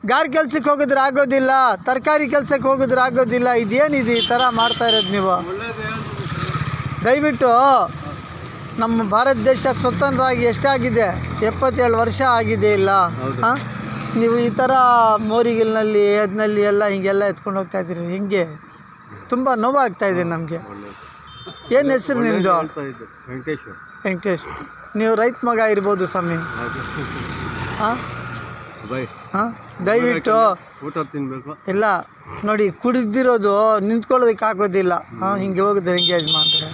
Gar ಕೆಲ್ಸಕ್ಕೆ ಹೋಗಿದ್ರೆ ಆಗೋದಿಲ್ಲ, ತರಕಾರಿ ಕೆಲ್ಸಕ್ಕೆ ಹೋಗಿದ್ರೆ ಆಗೋದಿಲ್ಲ. ಇದೇನಿದೆ ಈ ಥರ ಮಾಡ್ತಾ ಇರೋದು ನೀವು? ದಯವಿಟ್ಟು ನಮ್ಮ ಭಾರತ ದೇಶ ಸ್ವತಂತ್ರವಾಗಿ ಎಷ್ಟಾಗಿದೆ? 77 ವರ್ಷ ಆಗಿದೆ ಇಲ್ಲ? ಹಾಂ, ನೀವು ಈ ಥರ ಮೋರಿಗಿಲ್ನಲ್ಲಿ ಅದನಲ್ಲಿ ಎಲ್ಲ ಹಿಂಗೆಲ್ಲ ಎತ್ಕೊಂಡು ಹೋಗ್ತಾ ಇದ್ದೀರಿ. ಹಿಂಗೆ ತುಂಬ ನೋವಾಗ್ತಾಯಿದೆ ನಮಗೆ. ಏನು ಹೆಸರು ನಿಮ್ಮದು? ವೆಂಕಟೇಶ್. ನೀವು ರೈತ ಮಗ ಇರ್ಬೋದು ಸ್ವಾಮಿ. ಹಾಂ ಹಾಂ, ದಯವಿಟ್ಟು ಊಟ ತಿನ್ನಬೇಕು. ಇಲ್ಲ ನೋಡಿ, ಕುಡಿದಿರೋದು ನಿಂತ್ಕೊಳ್ಳೋದಕ್ಕೆ ಆಗೋದಿಲ್ಲ. ಹಾಂ, ಹಿಂಗೆ ಹೋಗಿದ್ರೆ ಹೆಂಗೆ ಯಜಮಾನ್ರೆ?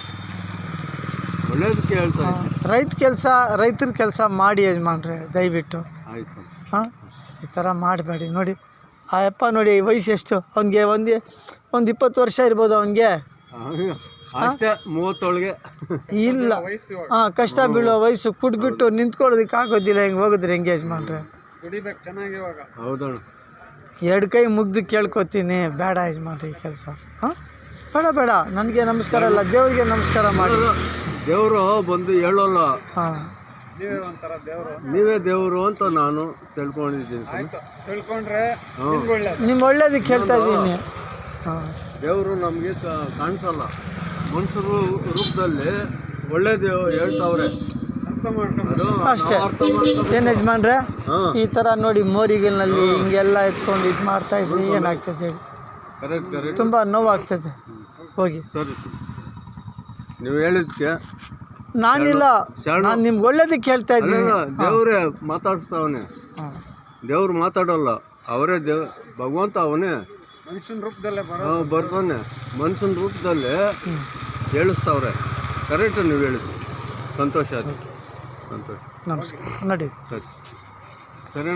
ಒಳ್ಳೇದಕ್ಕೆ ಹೇಳ್ತಾ ರೈತರ ಕೆಲಸ ಮಾಡಿ ಯಜಮಾನ್ರೆ ದಯವಿಟ್ಟು. ಆಯ್ತು. ಹಾಂ, ಈ ಥರ ಮಾಡಬೇಡಿ. ನೋಡಿ ಆ ಅಪ್ಪ ನೋಡಿ, ವಯಸ್ಸು ಎಷ್ಟು ಅವನಿಗೆ? ಒಂದು 20 ವರ್ಷ ಇರ್ಬೋದು ಅವನಿಗೆ. ಅಷ್ಟೇ, 30 ಇಲ್ಲ. ಹಾಂ, ಕಷ್ಟ ಬೀಳೋ ವಯಸ್ಸು. ಕುಡ್ಬಿಟ್ಟು ನಿಂತ್ಕೊಳ್ಳೋದಕ್ಕೆ ಆಗೋದಿಲ್ಲ. ಹಿಂಗೆ ಹೋಗಿದ್ರೆ ಹೆಂಗೆ ಯಜಮಾನ್ರೆ? ಕುಡಿಬೇಕು ಚೆನ್ನಾಗಿ ಇವಾಗ. ಹೌದಣ್ಣ, 2 ಕೈ ಮುಗ್ದು ಕೇಳ್ಕೊತೀನಿ, ಬೇಡ ಯಜಮಾನ್ರಿ ಈ ಕೆಲಸ. ಹಾಂ, ಬೇಡ. ನನಗೆ ನಮಸ್ಕಾರ ಅಲ್ಲ, ದೇವ್ರಿಗೆ ನಮಸ್ಕಾರ ಮಾಡಿ. ದೇವರು ಬಂದು ಹೇಳೋಲ್ಲ. ಹಾಂ, ನೀವೇ ದೇವರು ಅಂತ ನಾನು ತಿಳ್ಕೊಂಡಿದ್ದೀನಿ. ತಿಳ್ಕೊಂಡ್ರೆ ನಿಮ್ಮ ಒಳ್ಳೇದಕ್ಕೆ ಹೇಳ್ತಾ ಇದ್ದೀನಿ. ಹಾಂ, ದೇವರು ನಮಗೆ ಕಾಣಿಸಲ್ಲ, ಮನುಷ್ಯರು ರೂಪದಲ್ಲಿ ಒಳ್ಳೆ ದೇವರು ಹೇಳ್ತಾವ್ರೆ. ಅಷ್ಟೇ. ಏನು ಯಜಮಾನ್ರೆ, ಈ ಥರ ನೋಡಿ ಮೋರಿಗಿಲ್ನಲ್ಲಿ ಹಿಂಗೆಲ್ಲ ಎತ್ಕೊಂಡು ಇದು ಮಾಡ್ತಾ ಇದ್ರಿ, ಏನಾಗ್ತದೆ ಹೇಳಿ? ಕರೆಕ್ಟ್. ತುಂಬ ನೋವಾಗ್ತದೆ. ಹೋಗಿ. ಸರಿ, ನೀವು ಹೇಳಿದ್ಕೆ ನಾನಿಲ್ಲ, ನಾನು ನಿಮ್ಗೆ ಒಳ್ಳೇದಕ್ಕೆ ಹೇಳ್ತಾ ಇದ್ದೀನಿ. ದೇವ್ರೇ ಮಾತಾಡ್ತಾವನೆ. ದೇವ್ರು ಮಾತಾಡೋಲ್ಲ, ಅವರೇ ಭಗವಂತ ಅವನೇ ಮನುಷ್ಯನ ರೂಪದಲ್ಲೇ ಬರ್ತಾನೆ. ಮನುಷ್ಯನ ರೂಪದಲ್ಲೇ ಹೇಳಿಸ್ತಾವ್ರೆ. ಕರೆಕ್ಟ್, ನೀವು ಹೇಳಿದ್ರಿ. ಸಂತೋಷ ಆಯ್ತು. ಸಂತೋಷ. ನಮಸ್ಕಾರ. ನಡಿ. ಸರಿ ಸರಿ.